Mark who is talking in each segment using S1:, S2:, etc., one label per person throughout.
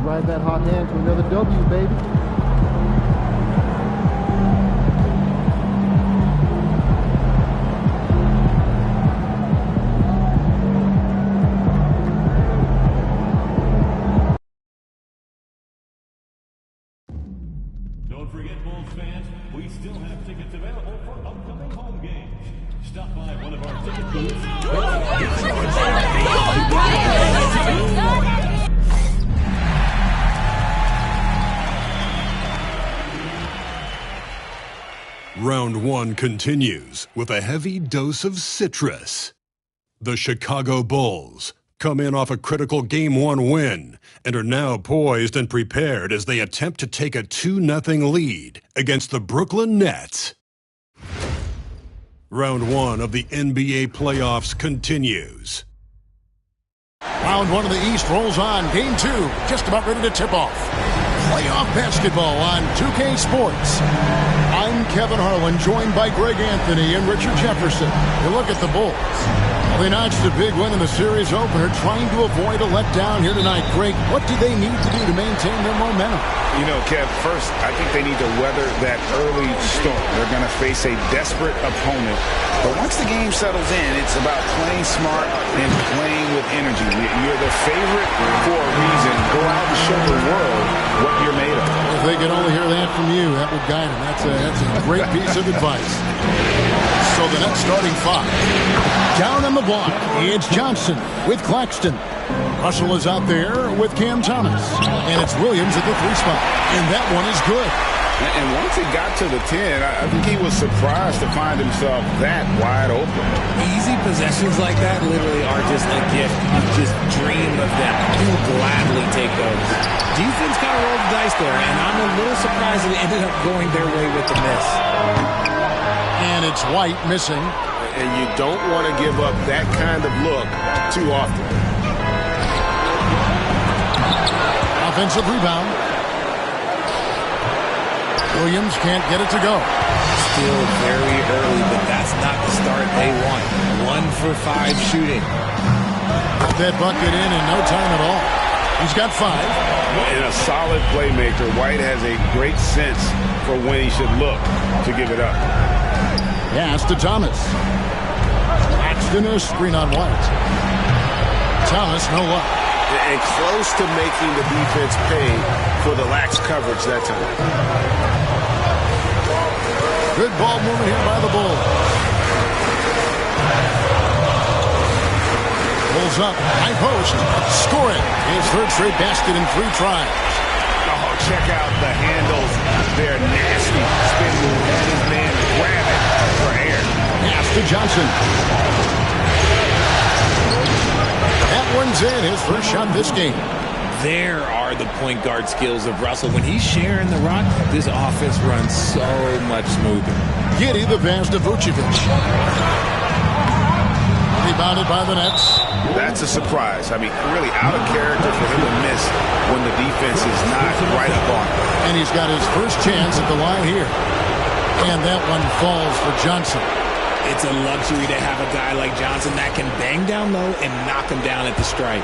S1: ride that hot hand to another W, baby.
S2: Don't forget, Bulls fans, we still have tickets available for upcoming home games. Stop by one of our ticket booths.
S3: Round one continues with a heavy dose of citrus. The Chicago Bulls come in off a critical Game 1 win and are now poised and prepared as they attempt to take a 2-0 lead against the Brooklyn Nets. Round one of the NBA playoffs continues.
S4: Round one of the East rolls on. Game 2 just about ready to tip off. Playoff basketball on 2K Sports. I'm Kevin Harlan, joined by Greg Anthony and Richard Jefferson. You look at the Bulls. They notched a big win in the series opener, trying to avoid a letdown here tonight. Greg, what do they need to do to maintain their momentum?
S5: You know, Kev, first, I think they need to weather that early storm. They're going to face a desperate opponent. But once the game settles in, it's about playing smart and playing with energy. You're the favorite for a reason. Go out and show the world what you're made of.
S4: If they could only hear that from you, that would guide them. That's a great piece of advice. So the next starting five. Down on the block, it's Johnson with Claxton. Russell is out there with Cam Thomas. And it's Williams at the 3 spot. And that one is good.
S5: And once he got to the 10, I think he was surprised to find himself that wide open.
S6: Easy possessions like that literally are just a gift. You just dream of them. You gladly take those. Defense kind of rolled the dice there, and I'm a little surprised it ended up going their way with the miss.
S4: And it's White missing.
S5: And you don't want to give up that kind of look too often.
S4: Offensive rebound. Williams can't get it to go.
S6: Still very early, but that's not the start they want. 1 for 5 shooting.
S4: Got that bucket in no time at all. He's got 5.
S5: And a solid playmaker, White has a great sense for when he should look to give it up.
S4: Pass to Thomas. Claxton a screen on White. Thomas, no luck.
S5: And close to making the defense pay for the lax coverage that time.
S4: Good ball movement here by the Bulls. Bulls up, high post, scoring. His third straight basket in 3 tries.
S5: Oh, check out the handles. They're nasty. Spin move. And his man grab it for air.
S4: Pass to Johnson. That one's in. His first shot this game.
S6: There are the point guard skills of Russell. When he's sharing the rock, this offense runs so much smoother.
S4: Giddey the pass to Vucevic. Rebounded by the Nets.
S5: That's a surprise. I mean, really out of character for him to miss when the defense is not right up on him.
S4: And he's got his first chance at the line here. And that one falls for Johnson.
S6: It's a luxury to have a guy like Johnson that can bang down low and knock him down at the stripe.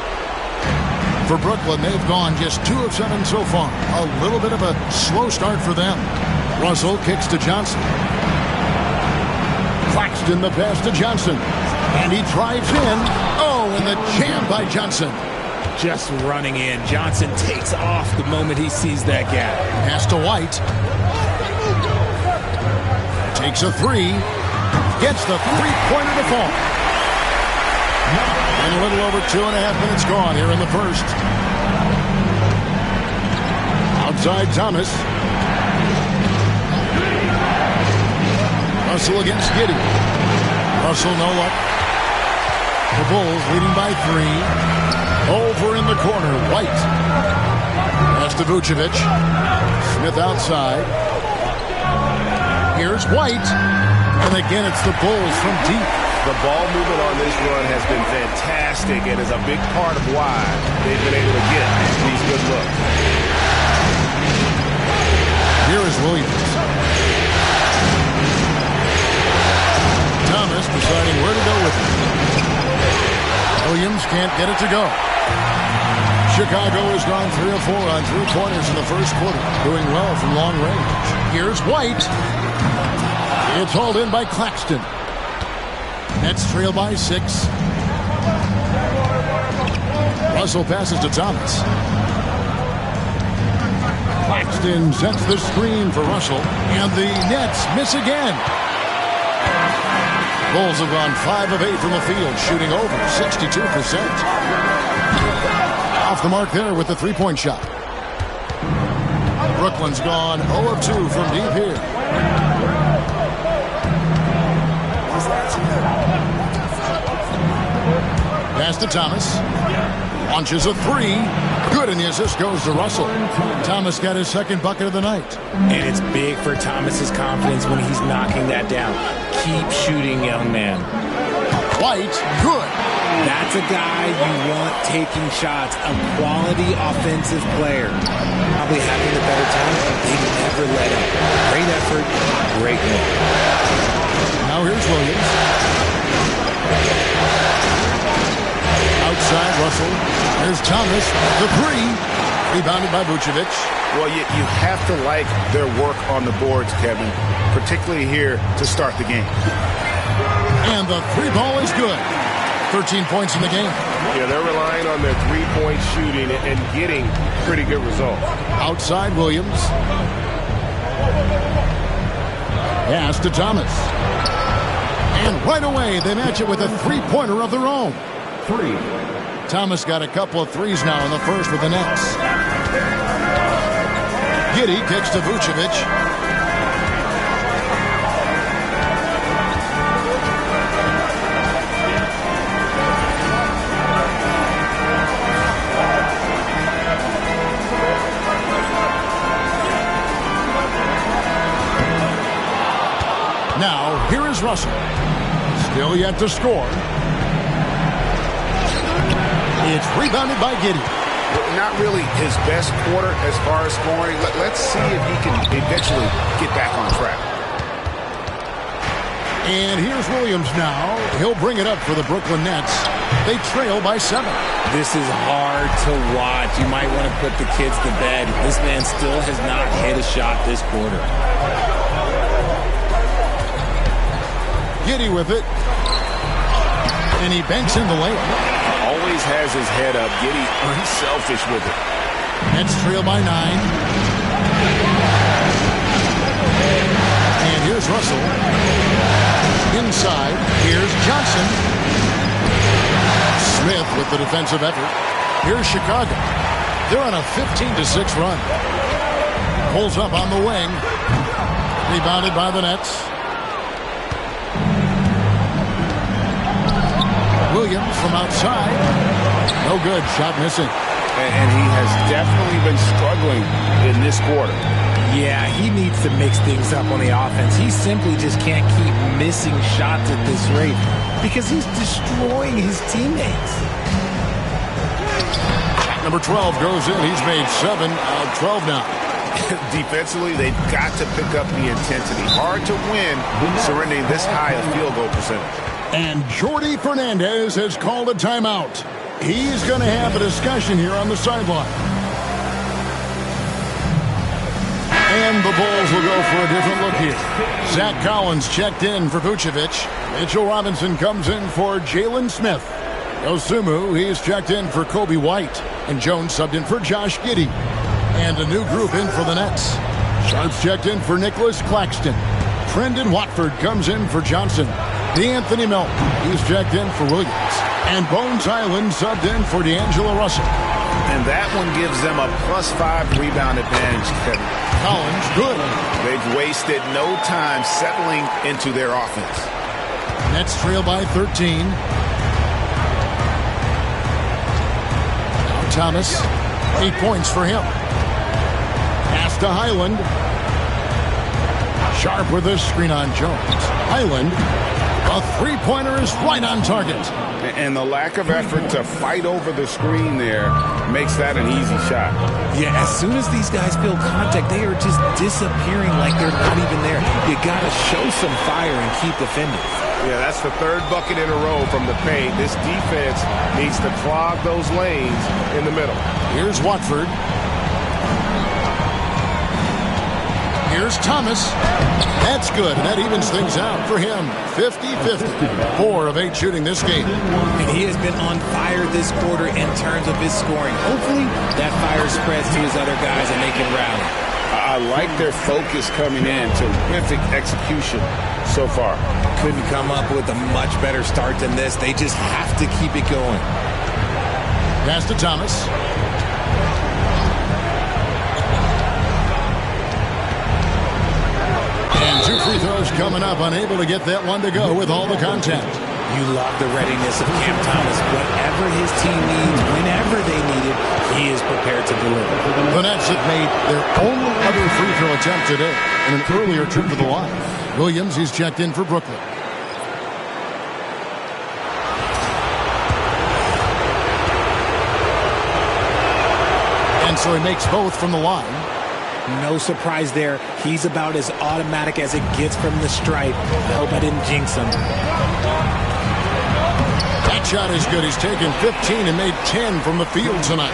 S4: For Brooklyn, they've gone just 2 of 7 so far. A little bit of a slow start for them. Russell kicks to Johnson. Claxton the pass to Johnson. And he drives in. Oh, and the jam by Johnson.
S6: Just running in. Johnson takes off the moment he sees that gap.
S4: Pass to White. Takes a 3. Gets the 3-pointer to fall. And a little over 2.5 minutes gone here in the first. Outside Thomas. Russell against Giddey. Russell no luck. The Bulls leading by 3. Over in the corner, White. Pass to Vucevic. Smith outside. Here's White. And again, it's the Bulls from deep.
S5: The ball movement on this run has been fantastic and is a big part of why they've been able to get these good looks.
S4: Here is Williams. Thomas deciding where to go with it. Williams can't get it to go. Chicago has gone 3 of 4 on 3-pointers in the first quarter, doing well from long range. Here's White. It's hauled in by Claxton. Nets trail by 6. Russell passes to Thomas. Claxton sets the screen for Russell, and the Nets miss again. Bulls have gone 5 of 8 from the field, shooting over 62%. Off the mark there with the three-point shot. Brooklyn's gone 0 of 2 from deep here. Pass to Thomas. Launches a 3. Good, and the assist goes to Russell. Thomas got his second bucket of the night.
S6: And it's big for Thomas's confidence when he's knocking that down. Keep shooting, young man.
S4: White, good.
S6: That's a guy you want taking shots, a quality offensive player. Probably having the better time, but they never let up. Great effort, great win.
S4: Now here's Williams. Outside Russell. There's Thomas. The 3. Rebounded by Vucevic.
S5: Well, you have to like their work on the boards, Kevin, particularly here to start the game.
S4: And the 3 ball is good. 13 points in the game.
S7: Yeah, they're relying on their three-point shooting and getting pretty good results.
S4: Outside Williams. Pass to Thomas. And right away, they match it with a three-pointer of their own. 3. Thomas got a couple of threes now in the first with the Nets. Giddey kicks to Vucevic. Now, here is Russell. Still yet to score. It's rebounded by Giddey.
S5: Not really his best quarter as far as scoring. Let's see if he can eventually get back on track.
S4: And here's Williams now. He'll bring it up for the Brooklyn Nets. They trail by 7.
S6: This is hard to watch. You might want to put the kids to bed. This man still has not hit a shot this quarter.
S4: Giddey with it. And he banks in the layup.
S5: Always has his head up. Giddey unselfish with it.
S4: Nets trail by 9. And here's Russell. Inside. Here's Johnson. Smith with the defensive effort. Here's Chicago. They're on a 15-6 run. Pulls up on the wing. Rebounded by the Nets. Williams from outside. No good. Shot missing.
S5: And he has definitely been struggling in this quarter.
S6: Yeah, he needs to mix things up on the offense. He simply just can't keep missing shots at this rate because he's destroying his teammates.
S4: Number 12 goes in. He's made 7 out of 12 now.
S5: Defensively, they've got to pick up the intensity. Hard to win surrendering this high a field goal percentage.
S4: And Jordi Fernandez has called a timeout. He's going to have a discussion here on the sideline. And the Bulls will go for a different look here. Zach Collins checked in for Vucevic. Mitchell Robinson comes in for Jalen Smith. Osumu, he's checked in for Kobe White. And Jones subbed in for Josh Giddey. And a new group in for the Nets. Sharps checked in for Nicholas Claxton. Trendon Watford comes in for Johnson. D'Anthony Melton, he's checked in for Williams. And Bones Highland subbed in for D'Angelo Russell.
S5: And that one gives them a +5 rebound advantage, Kevin.
S4: Collins, good.
S5: They've wasted no time settling into their offense.
S4: Nets trail by 13. Now Thomas, 8 points for him. Pass to Highland. Sharp with a screen on Jones. Highland A three-pointer is right on target.
S5: And the lack of effort to fight over the screen there makes that an easy shot.
S6: Yeah, as soon as these guys feel contact, they are just disappearing like they're not even there. You got to show some fire and keep defending.
S7: Yeah, that's the third bucket in a row from the paint. This defense needs to clog those lanes in the middle.
S4: Here's Watford. Here's Thomas. That's good, and that evens things out for him. 50-50. 4 of 8 shooting this game.
S6: And he has been on fire this quarter in terms of his scoring. Hopefully, that fire spreads to his other guys and they can rally.
S5: I like their focus coming in. Terrific execution so far.
S6: Couldn't come up with a much better start than this. They just have to keep it going.
S4: Pass to Thomas. And 2 free throws coming up. Unable to get that one to go with all the contact.
S6: You love the readiness of Cam Thomas. Whatever his team needs, whenever they need it, he is prepared to deliver.
S4: The Nets have made their only other free throw attempt today in an earlier trip to the line. Williams, he's checked in for Brooklyn. And so he makes both from the line.
S6: No surprise there. He's about as automatic as it gets from the stripe. I hope I didn't jinx him.
S4: That shot is good. He's taken 15 and made 10 from the field tonight.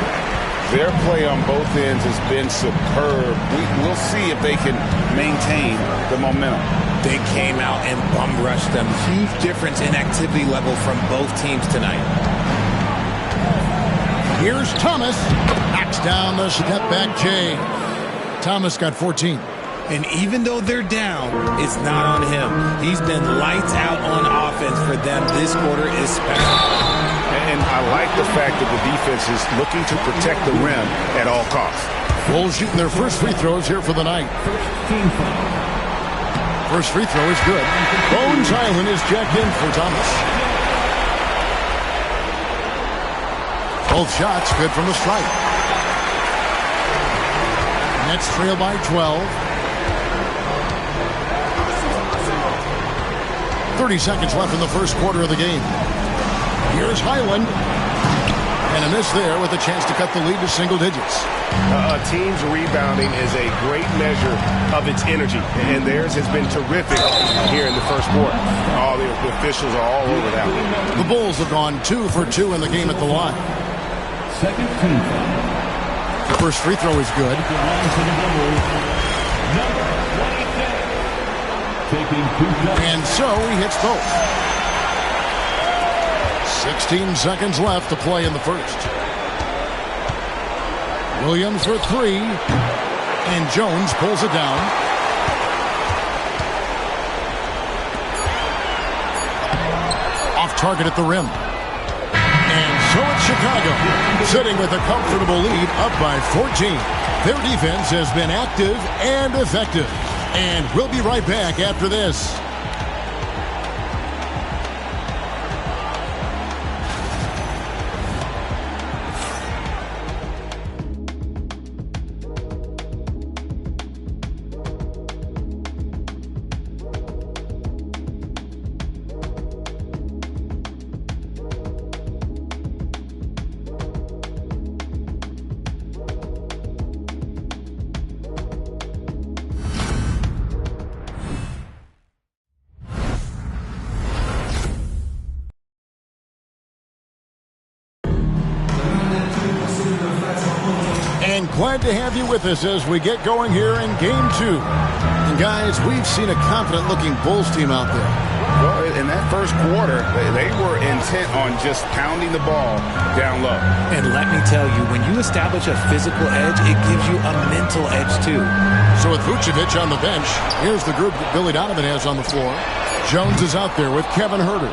S5: Their play on both ends has been superb. We'll see if they can maintain the momentum.
S6: They came out and bum rushed them. Huge difference in activity level from both teams tonight.
S4: Here's Thomas. Knocks down the step-back J. Thomas got 14.
S6: And even though they're down, it's not on him. He's been lights out on offense for them this quarter especially.
S5: And I like the fact that the defense is looking to protect the rim at all costs.
S4: Bulls shooting their first free throws here for the night. First free throw is good. Bones Island is jacked in for Thomas. Both shots good from the stripe. Nets trail by 12. 30 seconds left in the first quarter of the game. Here's Highland. And a miss there with a chance to cut the lead to single digits.
S7: A team's rebounding is a great measure of its energy, and theirs has been terrific here in the first quarter. All the officials are all over that one.
S4: The Bulls have gone 2 for 2 in the game at the line.
S2: Second team foul.
S4: The first free throw is good. And so he hits both. 16 seconds left to play in the first. Williams for 3. And Jones pulls it down. Off target at the rim. And so it's Chicago, sitting with a comfortable lead, up by 14. Their defense has been active and effective. And we'll be right back after this. And glad to have you with us as we get going here in Game 2. And guys, we've seen a confident-looking Bulls team out there.
S5: Well, in that first quarter, they were intent on just pounding the ball down low.
S6: And let me tell you, when you establish a physical edge, it gives you a mental edge too.
S4: So with Vucevic on the bench, here's the group that Billy Donovan has on the floor. Jones is out there with Kevin Huerter.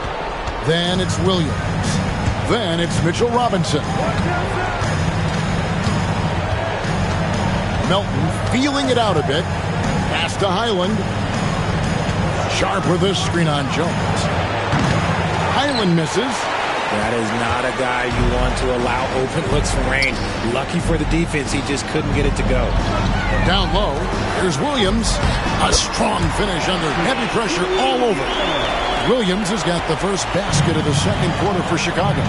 S4: Then it's Williams. Then it's Mitchell Robinson. Melton feeling it out a bit. Pass to Highland. Sharp with a screen on Jones. Highland misses.
S6: That is not a guy you want to allow open looks from range. Lucky for the defense, he just couldn't get it to go.
S4: Down low, here's Williams. A strong finish under heavy pressure all over. Williams has got the first basket of the second quarter for Chicago.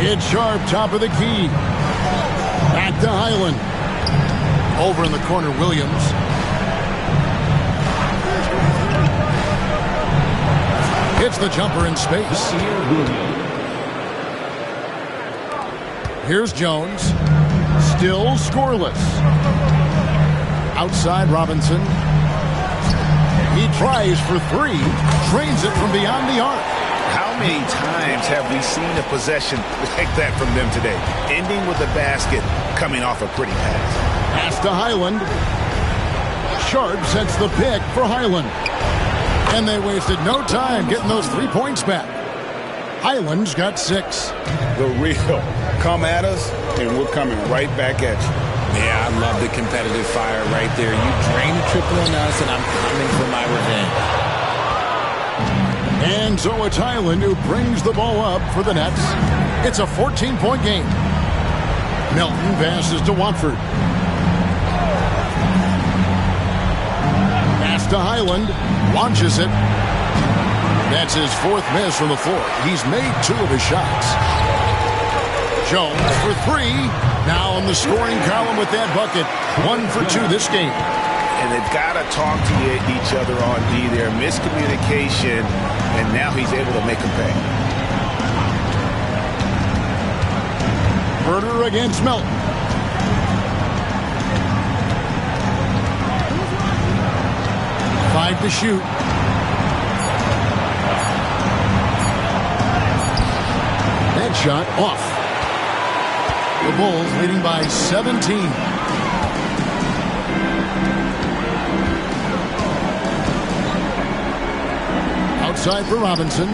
S4: It's Sharp, top of the key. Back to Highland. Over in the corner, Williams. Hits the jumper in space. Here's Jones. Still scoreless. Outside Robinson. He tries for three. Drains it from beyond the arc.
S5: How many times have we seen a possession like that from them today? Ending with a basket, coming off a pretty pass.
S4: Pass to Highland. Sharp sets the pick for Highland. And they wasted no time getting those 3 points back. Highland's got 6.
S5: The real come at us, and we're coming right back at you.
S6: Yeah, I love the competitive fire right there. You drain the triple on us, and I'm coming for my revenge.
S4: And so it's Highland who brings the ball up for the Nets. It's a 14-point game. Melton passes to Watford. Pass to Highland. Launches it. That's his 4th miss from the floor. He's made 2 of his shots. Jones for 3. Now in the scoring column with that bucket. 1 for 2 this game.
S5: And they've got to talk to each other on D there. Miscommunication, and now he's able to make them pay.
S4: Herder against Melton. Five to shoot. That shot off. The Bulls leading by 17. Outside for Robinson.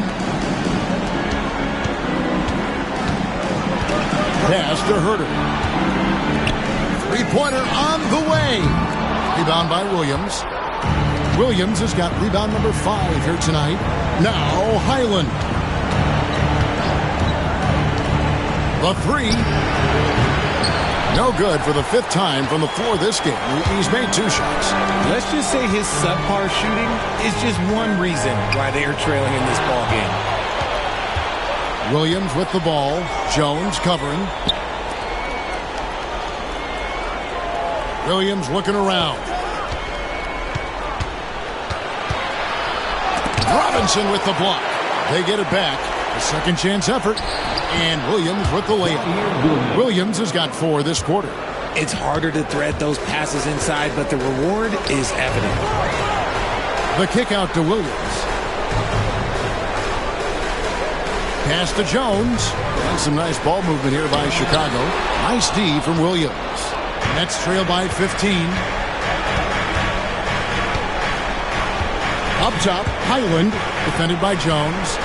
S4: Pass to Herder. Three-pointer on the way. Rebound by Williams. Williams has got rebound number 5 here tonight. Now Highland. The 3. No good for the 5th time from the floor this game. He's made 2 shots.
S6: Let's just say his subpar shooting is just one reason why they are trailing in this ball game.
S4: Williams with the ball. Jones covering. Williams looking around. Robinson with the block. They get it back. A second chance effort. And Williams with the layup. Williams has got 4 this quarter.
S6: It's harder to thread those passes inside, but the reward is evident.
S4: The kick out to Williams. Pass to Jones. And some nice ball movement here by Chicago. Nice D from Williams. Nets trail by 15. Up top, Highland, defended by Jones.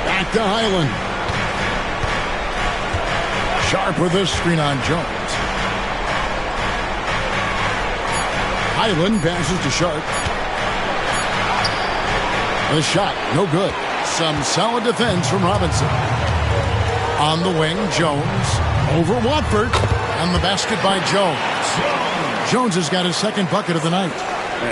S4: Back to Highland. Sharp with this screen on Jones. Highland passes to Sharp. The shot, no good. Some solid defense from Robinson. On the wing, Jones. Over Watford. And the basket by Jones. Jones has got his 2nd bucket of the night.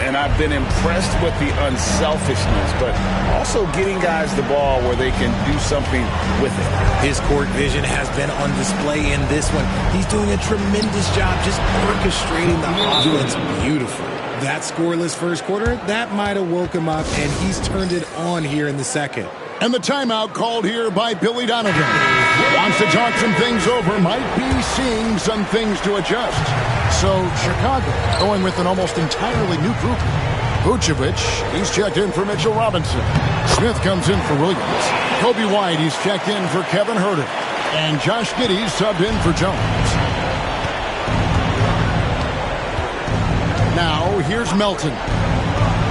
S5: And I've been impressed with the unselfishness, but also getting guys the ball where they can do something with it.
S6: His court vision has been on display in this one. He's doing a tremendous job just orchestrating the offense beautifully. That scoreless first quarter, that might have woke him up, and he's turned it on here in the second.
S4: And the timeout called here by Billy Donovan. Wants to talk some things over, might be seeing some things to adjust. So Chicago going with an almost entirely new group. Vucevic, he's checked in for Mitchell Robinson. Smith comes in for Williams. Kobe White, he's checked in for Kevin Herter. And Josh Giddey's subbed in for Jones. Now here's Melton.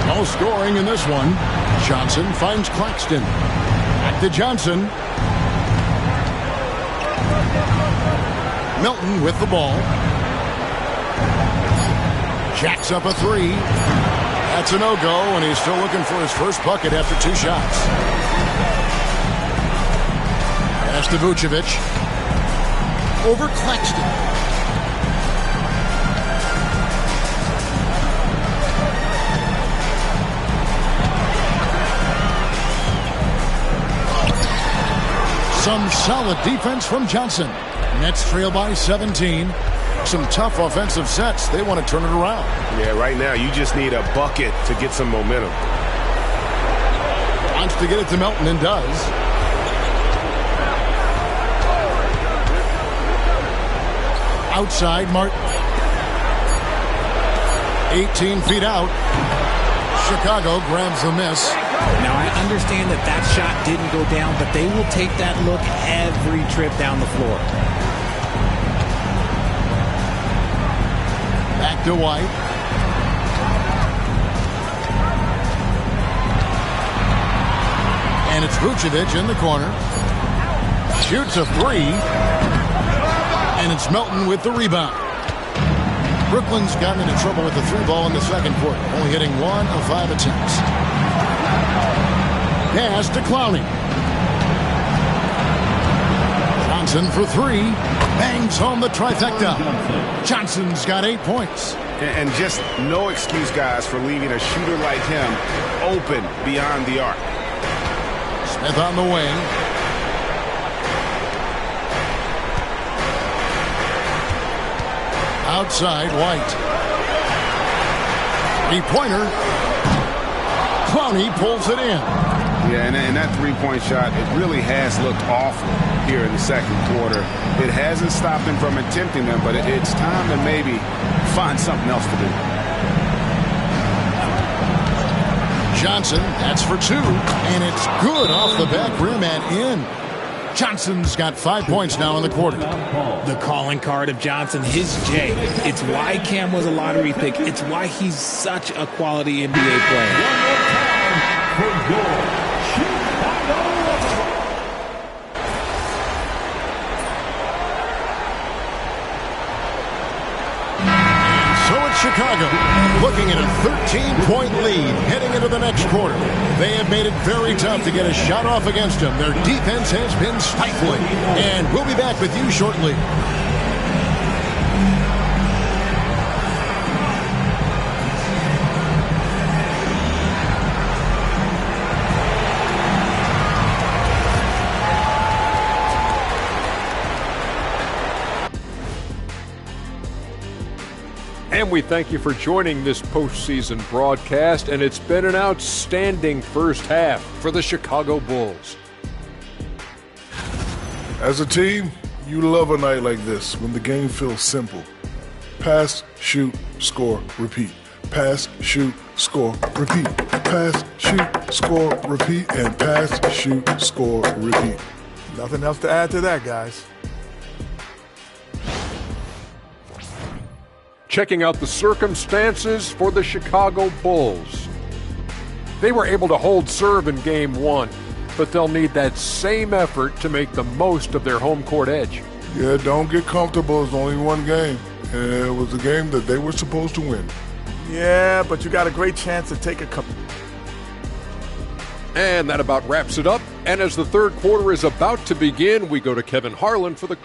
S4: No scoring in this one. Johnson finds Claxton. Back to Johnson. Melton with the ball. Jacks up a 3. That's a no-go, and he's still looking for his first bucket after 2 shots. Pass to Vucevic. Over Claxton. Some solid defense from Johnson. Nets trail by 17. Some tough offensive sets. They want to turn it around.
S7: Yeah, right now you just need a bucket to get some momentum.
S4: Wants to get it to Melton and does. Outside, Martin. 18 feet out. Chicago grabs the miss.
S6: Now, I understand that that shot didn't go down, but they will take that look every trip down the floor.
S4: Back to White. And it's Vucevic in the corner. Shoots a three. And it's Melton with the rebound. Brooklyn's gotten into trouble with the three ball in the second quarter, only hitting 1 of 5 attempts. Pass to Clowney. Johnson for three. Bangs home the trifecta. Johnson's got 8 points.
S5: And just no excuse, guys, for leaving a shooter like him open beyond the arc.
S4: Smith on the wing. Outside, White. Three-pointer. Clowney pulls it in.
S5: Yeah, and that three-point shot, it really has looked awful here in the second quarter. It hasn't stopped him from attempting them, but it's time to maybe find something else to do.
S4: Johnson, that's for 2. And it's good off the back rim and in. Johnson's got 5 points now in the quarter.
S6: The calling card of Johnson, his J. It's why Cam was a lottery pick. It's why he's such a quality NBA player.
S4: So it's Chicago looking at a 13-point lead heading into the next quarter. They have made it very tough to get a shot off against them. Their defense has been stifling. And we'll be back with you shortly.
S8: And we thank you for joining this postseason broadcast, and it's been an outstanding first half for the Chicago Bulls.
S9: As a team, you love a night like this when the game feels simple. Pass, shoot, score, repeat. Pass, shoot, score, repeat. Pass, shoot, score, repeat, and pass, shoot, score, repeat.
S1: Nothing else to add to that, guys.
S8: Checking out the circumstances for the Chicago Bulls. They were able to hold serve in Game 1, but they'll need that same effort to make the most of their home court edge.
S9: Yeah, don't get comfortable. It's only one game. And it was a game that they were supposed to win.
S1: Yeah, but you got a great chance to take a couple.
S8: And that about wraps it up. And as the third quarter is about to begin, we go to Kevin Harlan for the...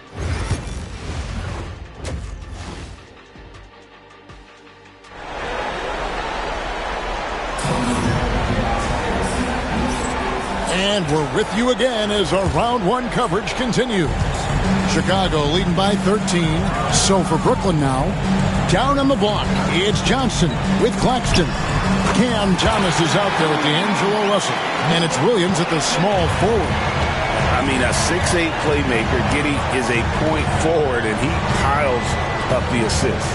S4: And we're with you again as our round one coverage continues. Chicago leading by 13. So for Brooklyn now, down on the block, it's Johnson with Claxton. Cam Thomas is out there with D'Angelo Russell. And it's Williams at the small forward.
S5: I mean, a 6'8 playmaker. Giddey is a point forward, and he piles up the assist.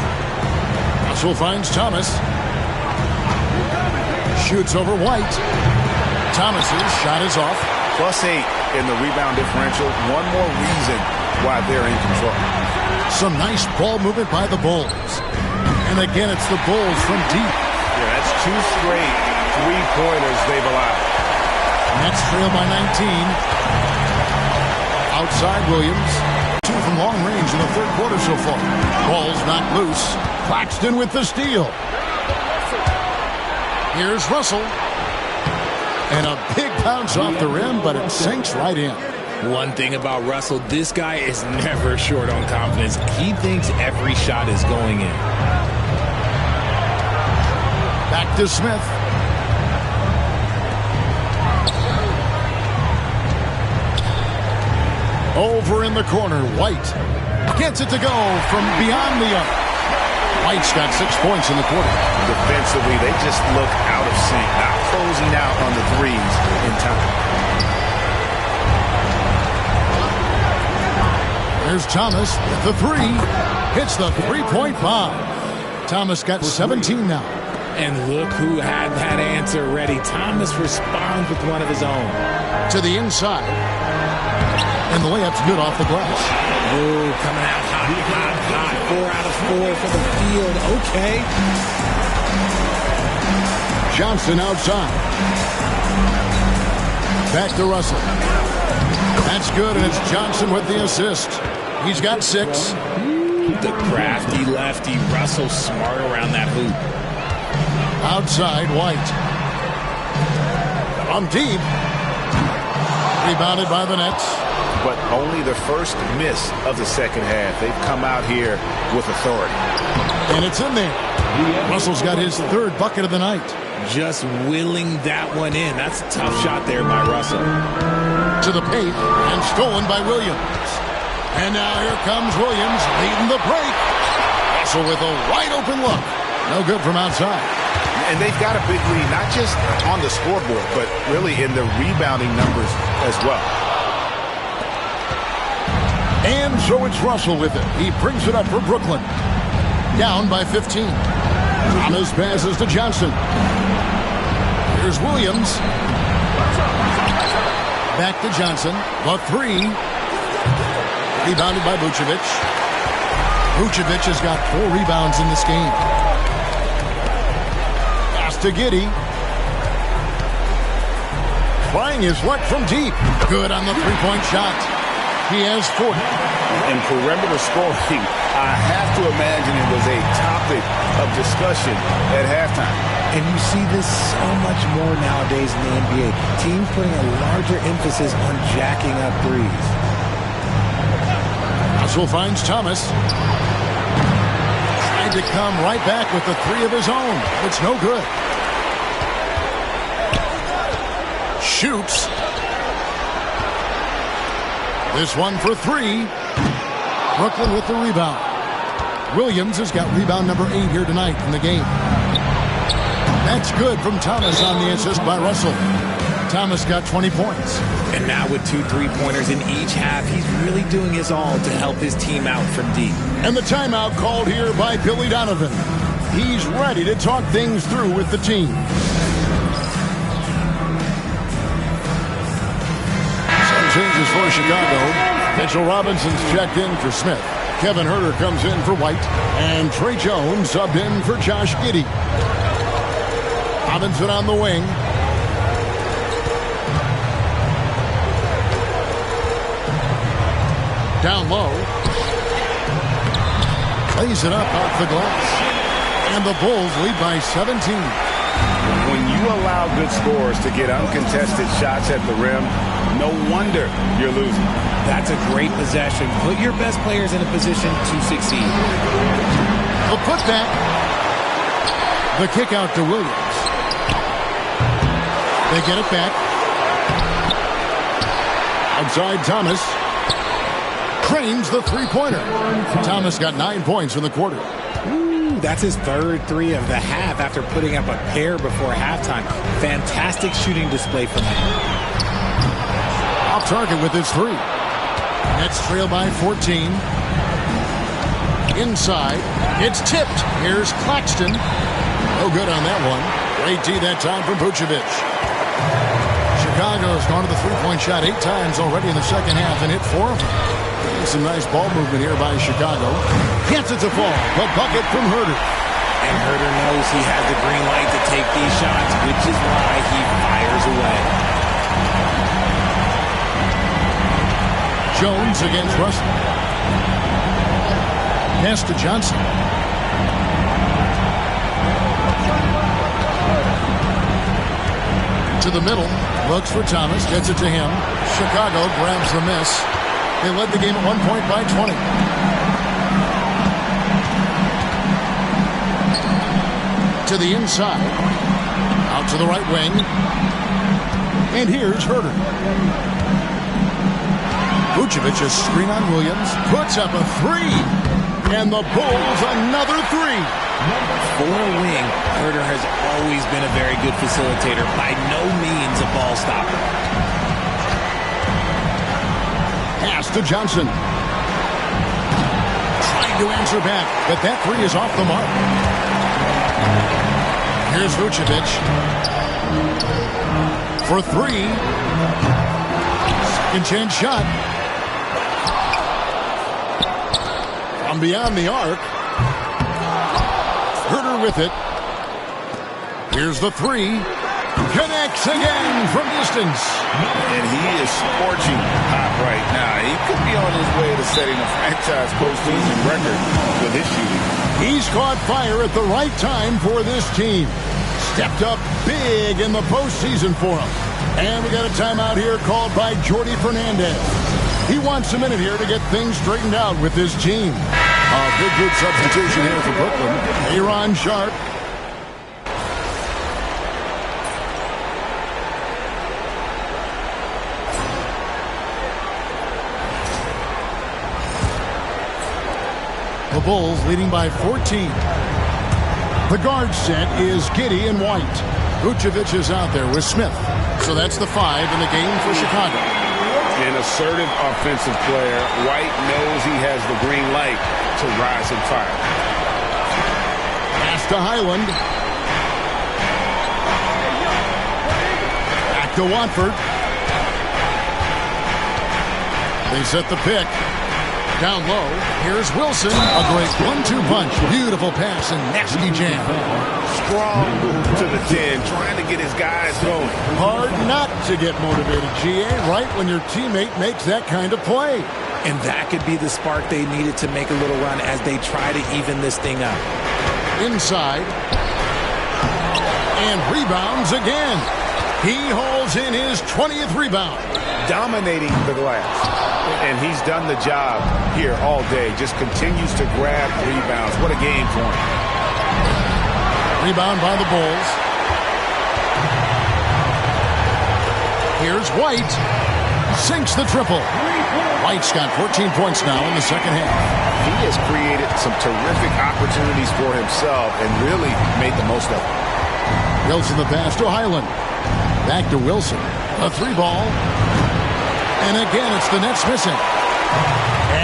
S4: Russell finds Thomas. Shoots over White. Thomas's shot is off.
S5: +8 in the rebound differential. One more reason why they're in control.
S4: Some nice ball movement by the Bulls. And again, it's the Bulls from deep.
S7: Yeah, that's 2 straight three-pointers they've allowed.
S4: Nets trail by 19. Outside Williams. 2 from long range in the third quarter so far. Ball's not loose. Claxton with the steal. Here's Russell. And a big bounce off the rim, but it sinks right in.
S6: One thing about Russell, this guy is never short on confidence. He thinks every shot is going in.
S4: Back to Smith. Over in the corner, White gets it to go from beyond the arc. White's got 6 points in the quarter.
S5: Defensively, they just look out of sync, not closing out on the threes in time.
S4: There's Thomas with the three. Hits the three-point bomb. Thomas got 17 now.
S6: And look who had that answer ready. Thomas responds with one of his own.
S4: To the inside. And the layup's good off the glass.
S6: Ooh, coming out hot, hot, hot. 4 out of 4 for the field. Okay.
S4: Johnson outside. Back to Russell. That's good, and it's Johnson with the assist. He's got 6.
S6: The crafty lefty. Russell smart around that hoop.
S4: Outside, White. On deep. Rebounded by the Nets.
S5: But only the first miss of the second half. They've come out here with authority.
S4: And it's in there. Russell's got his 3rd bucket of the night.
S6: Just willing that one in. That's a tough shot there by Russell.
S4: To the paint and stolen by Williams. And now here comes Williams leading the break. Russell with a wide open look. No good from outside.
S5: And they've got a big lead, not just on the scoreboard, but really in the rebounding numbers as well.
S4: And so it's Russell with it. He brings it up for Brooklyn. Down by 15. Thomas passes to Johnson. Here's Williams. Back to Johnson. The 3. Rebounded by Vucevic. Vucevic has got 4 rebounds in this game. Pass to Giddey. Trying his luck from deep. Good on the 3-point shot. He has 40.
S5: In perimeter scoring, I have to imagine it was a topic of discussion at halftime.
S6: And you see this so much more nowadays in the NBA. Teams putting a larger emphasis on jacking up threes.
S4: Russell finds Thomas. Tried to come right back with the 3 of his own. It's no good. Shoots. This one for 3. Brooklyn with the rebound. Williams has got rebound number 8 here tonight in the game. That's good from Thomas on the assist by Russell. Thomas got 20 points.
S6: And now with 2 3-pointers in each half, he's really doing his all to help his team out from deep.
S4: And the timeout called here by Billy Donovan. He's ready to talk things through with the team. Some changes for Chicago. Mitchell Robinson's checked in for Smith. Kevin Huerter comes in for White. And Trey Jones subbed in for Josh Giddey. Robinson on the wing. Down low. Plays it up off the glass. And the Bulls lead by 17.
S5: When you allow good scorers to get uncontested shots at the rim, no wonder you're losing.
S6: That's a great possession. Put your best players in a position to succeed.
S4: The putback. The kick out to Williams. They get it back. Outside Thomas. Cranes the 3-pointer. Thomas got 9 points in the quarter.
S6: Ooh, that's his 3rd 3 of the half after putting up a pair before halftime. Fantastic shooting display from him.
S4: Off target with his 3. Nets trail by 14. Inside. It's tipped. Here's Claxton. No good on that one. Great D that time from Vucevic. Chicago's gone to the 3-point shot 8 times already in the second half and hit 4 of them. Some nice ball movement here by Chicago. Gets it to fall. The bucket from Huerter.
S6: And Huerter knows he has the green light to take these shots, which is why he fires away.
S4: Jones against Russell. Pass to Johnson. To the middle. Looks for Thomas. Gets it to him. Chicago grabs the miss. They led the game at 1 point by 20. To the inside. Out to the right wing. And here's Huerter. Vucevic's screen on Williams. Puts up a three. And the Bulls another three.
S6: For a wing, Herter has always been a very good facilitator. By no means a ball stopper.
S4: Pass to Johnson. Trying to answer back, but that three is off the mark. Here's Vucevic. For three. Second chance shot. From beyond the arc. Herter with it. Here's the three. Connects again from distance.
S5: And he is scorching hot right now. He could be on his way to setting a franchise postseason record with his shooting.
S4: He's caught fire at the right time for this team. Stepped up big in the postseason for him. And we got a timeout here called by Jordi Fernandez. He wants a minute here to get things straightened out with his team. A big good substitution here for Brooklyn. Aaron Sharp. The Bulls leading by 14. The guard set is Giddey and White. Vucevic is out there with Smith. So that's the 5 in the game for Chicago.
S5: An assertive offensive player. White knows he has the green light to rise and fire.
S4: Pass to Highland. Back to Watford. They set the pick. Down low. Here's Wilson. A great 1-2 punch. Beautiful pass and nasty jam.
S5: Strong move to the 10, trying to get his guys going.
S4: Hard not to get motivated, GA, right when your teammate makes that kind of play.
S6: And that could be the spark they needed to make a little run as they try to even this thing up.
S4: Inside. And rebounds again. He holds in his 20th rebound.
S5: Dominating the glass. And he's done the job here all day. Just continues to grab rebounds. What a game for him.
S4: Rebound by the Bulls. Here's White. Sinks the triple. White's got 14 points now in the second half.
S5: He has created some terrific opportunities for himself and really made the most of it.
S4: Wilson the pass to Highland. Back to Wilson. A three ball. And again, it's the Nets missing.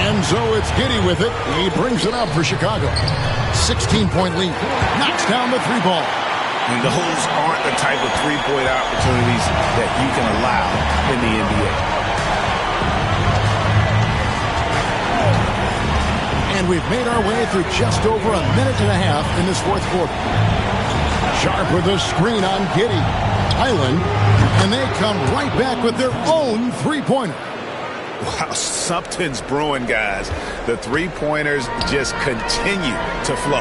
S4: And so it's Giddey with it. He brings it up for Chicago. 16-point lead. Knocks down the three ball.
S5: And those aren't the type of three-point opportunities that you can allow in the NBA.
S4: And we've made our way through just over a minute and a half in this fourth quarter. Sharp with a screen on Giddey. Highland. And they come right back with their own three-pointer.
S5: Wow, something's brewing, guys. The three-pointers just continue to flow.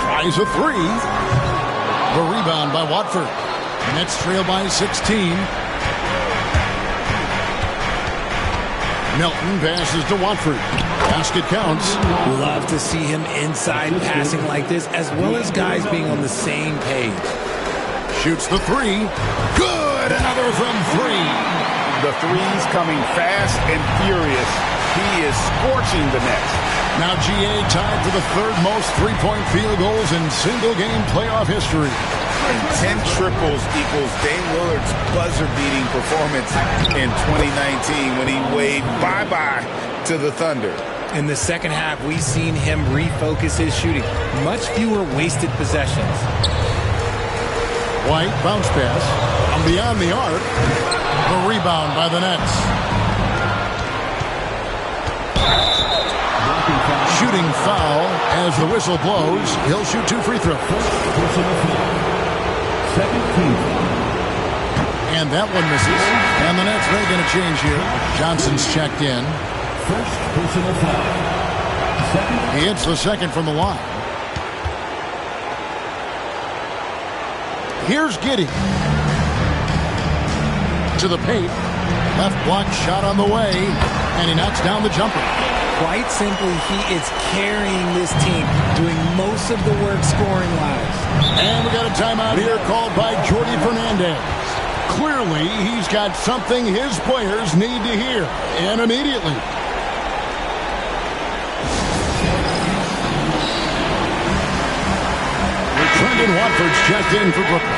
S4: Tries a three. The rebound by Watford. Nets trail by 16. Melton passes to Watford. Basket counts.
S6: Love to see him inside passing like this, as well as guys being on the same page.
S4: Shoots the three. Good! Another from three.
S5: The threes coming fast and furious. He is scorching the Nets.
S4: Now GA tied for the third most three-point field goals in single-game playoff history.
S5: And 10 triples equals Dame Lillard's buzzer-beating performance in 2019 when he waved bye-bye to the Thunder.
S6: In the second half, we've seen him refocus his shooting. Much fewer wasted possessions.
S4: White bounce pass from beyond the arc. The rebound by the Nets. Shooting foul as the whistle blows. He'll shoot 2 free throws. And that one misses. And the Nets making a change here. Johnson's checked in. He hits the second from the line. Here's Giddey. To the paint. Left block shot on the way. And he knocks down the jumper.
S6: Quite simply, he is carrying this team, doing most of the work scoring-wise.
S4: And we got a timeout here called by Jordi Fernandez. Clearly, he's got something his players need to hear, and immediately. Brendan Watford's checked in for Brooklyn.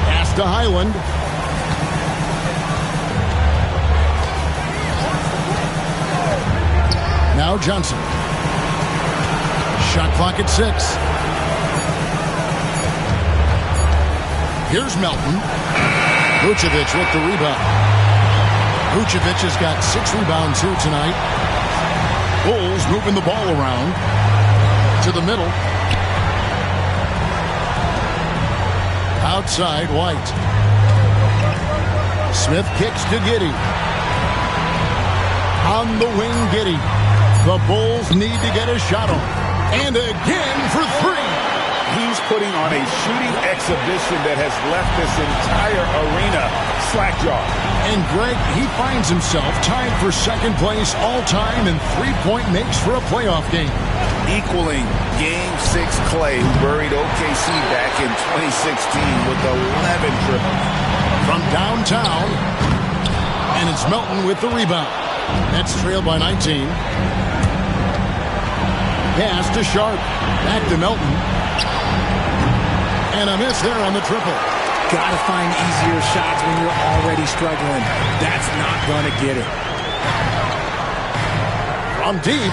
S4: Pass to Highland. Now Johnson. Shot clock at 6. Here's Melton. Vucevic with the rebound. Vucevic has got 6 rebounds here tonight. Bulls moving the ball around to the middle. Outside, White. Smith kicks to Giddey. On the wing, Giddey. The Bulls need to get a shot on. And again for 3.
S5: He's putting on a shooting exhibition that has left this entire arena slack-jawed.
S4: And Greg, he finds himself tied for second place all-time in three-point makes for a playoff game.
S5: Equaling Game 6 Clay, who buried OKC back in 2016 with 11 triples.
S4: From downtown, and it's Melton with the rebound. That's trailed by 19. Pass to Sharp. Back to Melton. And a miss there on the triple.
S6: Gotta find easier shots when you're already struggling. That's not gonna get it.
S4: From deep.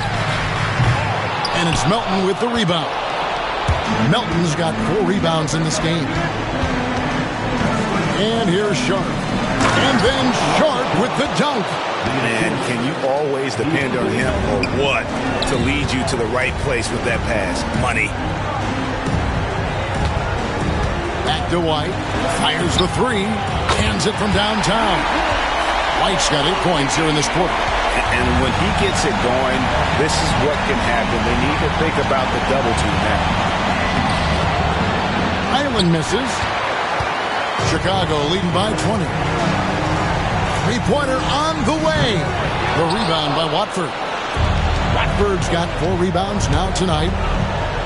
S4: And it's Melton with the rebound. Melton's got 4 rebounds in this game. And here's Sharp. And then Sharp with the dunk.
S5: Man, can you always depend on him or what to lead you to the right place with that pass? Money.
S4: Back to White. Fires the 3. Hands it from downtown. White's got 8 points here in this quarter.
S5: And when he gets it going, this is what can happen. They need to think about the double team now.
S4: Highland misses. Chicago leading by 20. Three-pointer on the way. The rebound by Watford. Watford's got 4 rebounds now tonight.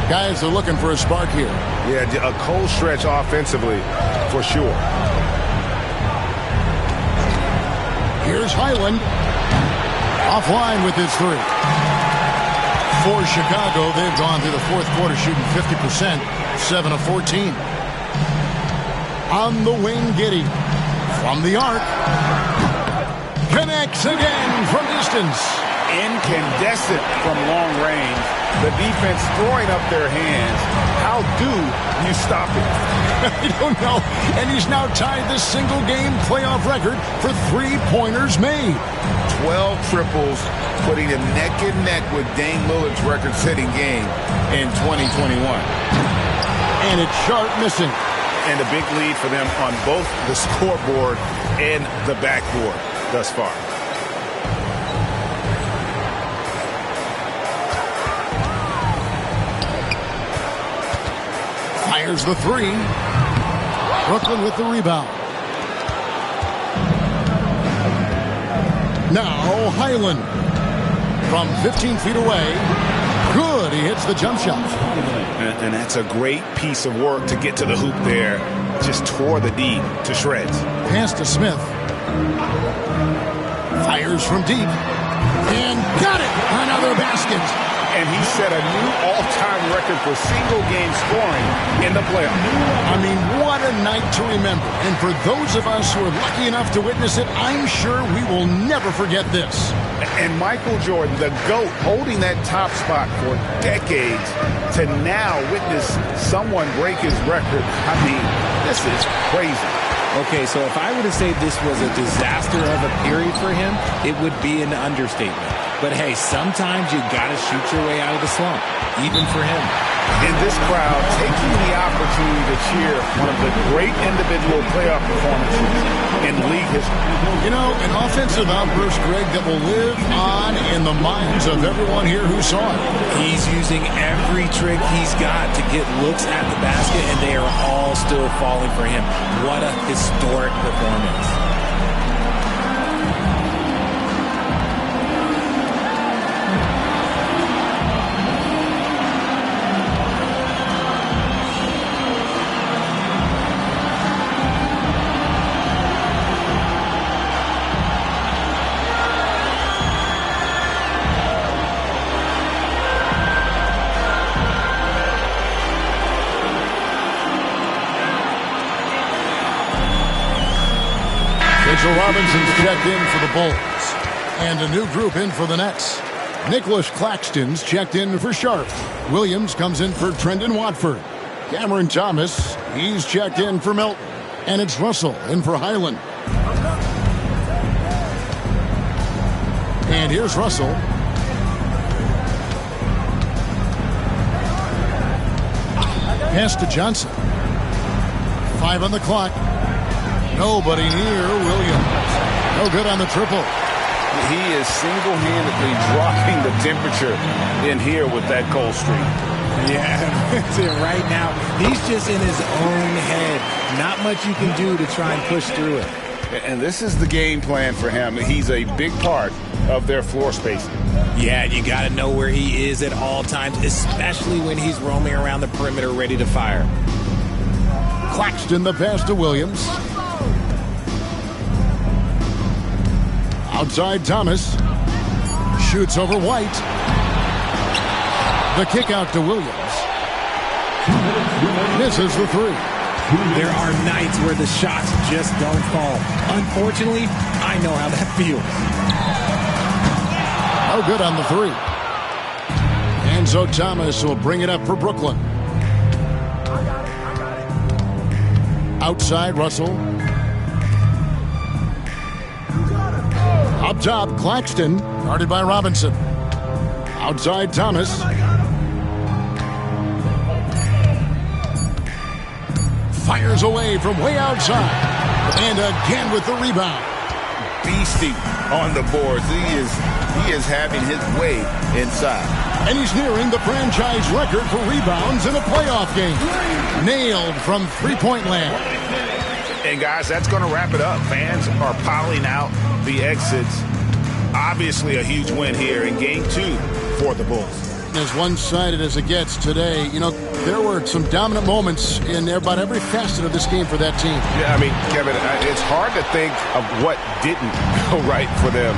S4: Guys are looking for a spark here.
S7: Yeah, a cold stretch offensively, for sure.
S4: Here's Highland. Offline with his 3. For Chicago, they've gone through the fourth quarter shooting 50%, 7 of 14. On the wing, Giddey. From the arc. Connects again from distance.
S5: Incandescent from long range. The defense throwing up their hands. How do you stop it?
S4: I don't know. And he's now tied the single-game playoff record for 3-pointers made.
S5: 12 triples, putting him neck and neck with Dame Lillard's record-setting game in 2021.
S4: And it's Sharp missing.
S5: And a big lead for them on both the scoreboard and the backboard thus far.
S4: Fires the 3. Brooklyn with the rebound. Now Highland from 15 feet away. Good. He hits the jump shot.
S5: And that's a great piece of work to get to the hoop there. Just tore the D to shreds.
S4: Pass to Smith. Fires from deep. And got it. Another basket.
S5: And he set a new all-time record for single-game scoring in the playoffs.
S4: I mean, what a night to remember. And for those of us who are lucky enough to witness it, I'm sure we will never forget this.
S5: And Michael Jordan, the GOAT, holding that top spot for decades, to now witness someone break his record. I mean, this is crazy.
S6: Okay, so if I were to say this was a disaster of a period for him, it would be an understatement. But hey, sometimes you got to shoot your way out of the slump, even for him.
S5: In this crowd, taking the opportunity to cheer one of the great individual playoff performances in league history.
S4: You know, an offensive outburst, Greg, that will live on in the minds of everyone here who saw it.
S6: He's using every trick he's got to get looks at the basket, and they are all still falling for him. What a historic performance.
S4: So Robinson's checked in for the Bulls. And a new group in for the Nets. Nicholas Claxton's checked in for Sharp. Williams comes in for Trendon Watford. Cameron Thomas, he's checked in for Milton. And it's Russell in for Highland. And here's Russell. Pass to Johnson. 5 on the clock. Nobody near Williams. No good on the triple.
S5: He is single-handedly dropping the temperature in here with that cold streak.
S6: Yeah, that's it right now. He's just in his own head. Not much you can do to try and push through it.
S5: And this is the game plan for him. He's a big part of their floor spacing.
S6: Yeah, you got to know where he is at all times, especially when he's roaming around the perimeter ready to fire.
S4: Claxton the pass to Williams. Outside Thomas. Shoots over White. The kick out to Williams. Misses the three.
S6: There are nights where the shots just don't fall. Unfortunately, I know how that feels.
S4: No good on the three. And so Thomas will bring it up for Brooklyn. Outside Russell. Up top, Claxton, guarded by Robinson. Outside Thomas. Fires away from way outside. And again with the rebound.
S5: Beasting on the boards. He is having his way inside.
S4: And he's nearing the franchise record for rebounds in a playoff game. Nailed from three-point land.
S5: And guys, that's going to wrap it up. Fans are piling out the exits. Obviously a huge win here in Game 2 for the Bulls.
S4: As one-sided as it gets today, you know, there were some dominant moments in about every facet of this game for that team.
S7: Yeah, I mean, Kevin, it's hard to think of what didn't go right for them.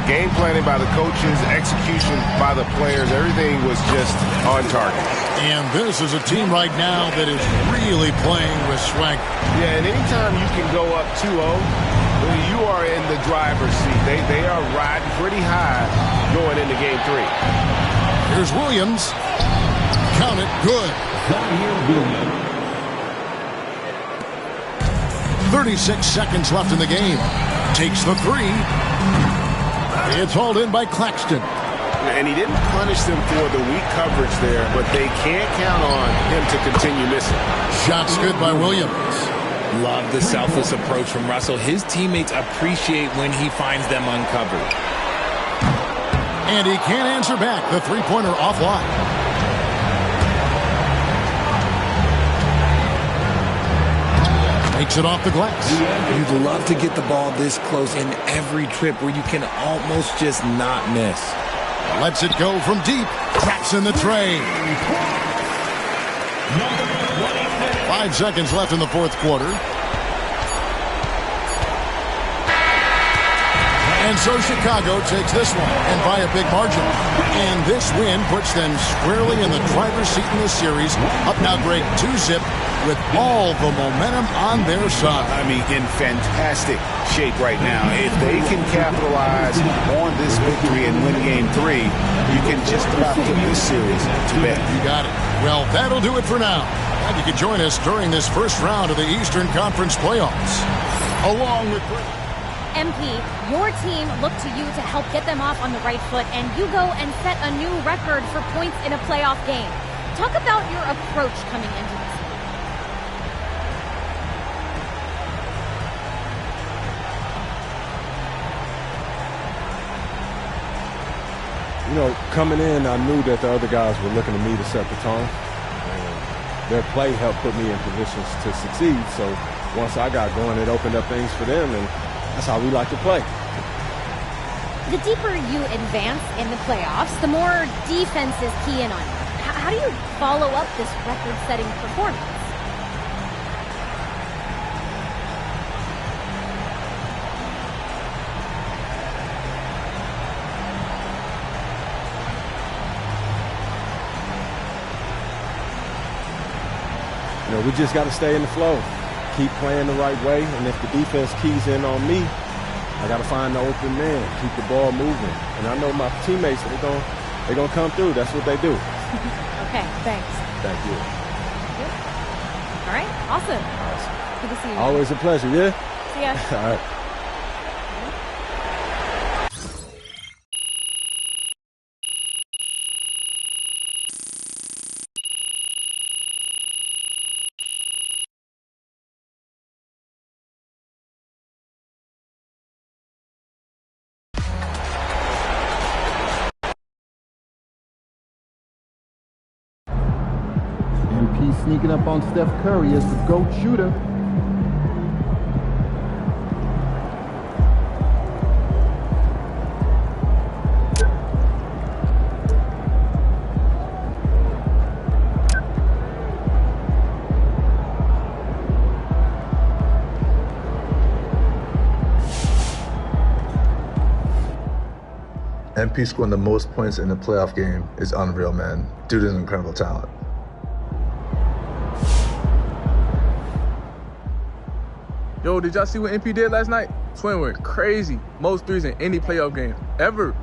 S7: Game planning by the coaches, execution by the players, everything was just on target.
S4: And this is a team right now that is really playing with swag.
S7: Yeah, and anytime you can go up 2-0, you are in the driver's seat. They are riding pretty high going into Game 3.
S4: Here's Williams. Count it, good. 36 seconds left in the game. Takes the three. It's hauled in by Claxton.
S7: And he didn't punish them for the weak coverage there, but they can't count on him to continue missing.
S4: Shots good by Williams.
S6: Love the selfless approach from Russell. His teammates appreciate when he finds them uncovered.
S4: And he can't answer back. The three-pointer offline. Makes it off the glass.
S6: You'd love to get the ball this close in every trip where you can almost just not miss.
S4: Lets it go from deep. Traps in the tray. 5 seconds left in the fourth quarter. And so Chicago takes this one, and by a big margin. And this win puts them squarely in the driver's seat in this series. Up now, Greg, 2-zip with all the momentum on their side.
S5: I mean, in fantastic shape right now. If they can capitalize on this victory and win Game 3, you can just about put this series to bed.
S4: You got it. Well, that'll do it for now. And you can join us during this first round of the Eastern Conference playoffs. Along with...
S10: MP, your team looked to you to help get them off on the right foot, and you go and set a new record for points in a playoff game. Talk about your approach coming into this.
S11: You know, coming in, I knew that the other guys were looking to me to set the tone. And their play helped put me in positions to succeed. So once I got going, it opened up things for them, and that's how we like to play.
S10: The deeper you advance in the playoffs, the more defense is key in on you. How do you follow up this record-setting performance?
S11: You know, we just got to stay in the flow, keep playing the right way, and if the defense keys in on me, I got to find the open man, keep the ball moving. And I know my teammates, they're gonna come through. That's what they do.
S10: Okay, thanks.
S11: Thank you.
S10: Yep. All right, awesome. Good to see you.
S11: Always a pleasure, yeah?
S10: See ya.
S11: All right.
S12: MP sneaking up on Steph Curry as the GOAT shooter.
S13: MP scoring the most points in a playoff game is unreal, man. Dude is an incredible talent.
S14: Yo, did y'all see what MP did last night? Twin went crazy. Most threes in any playoff game ever.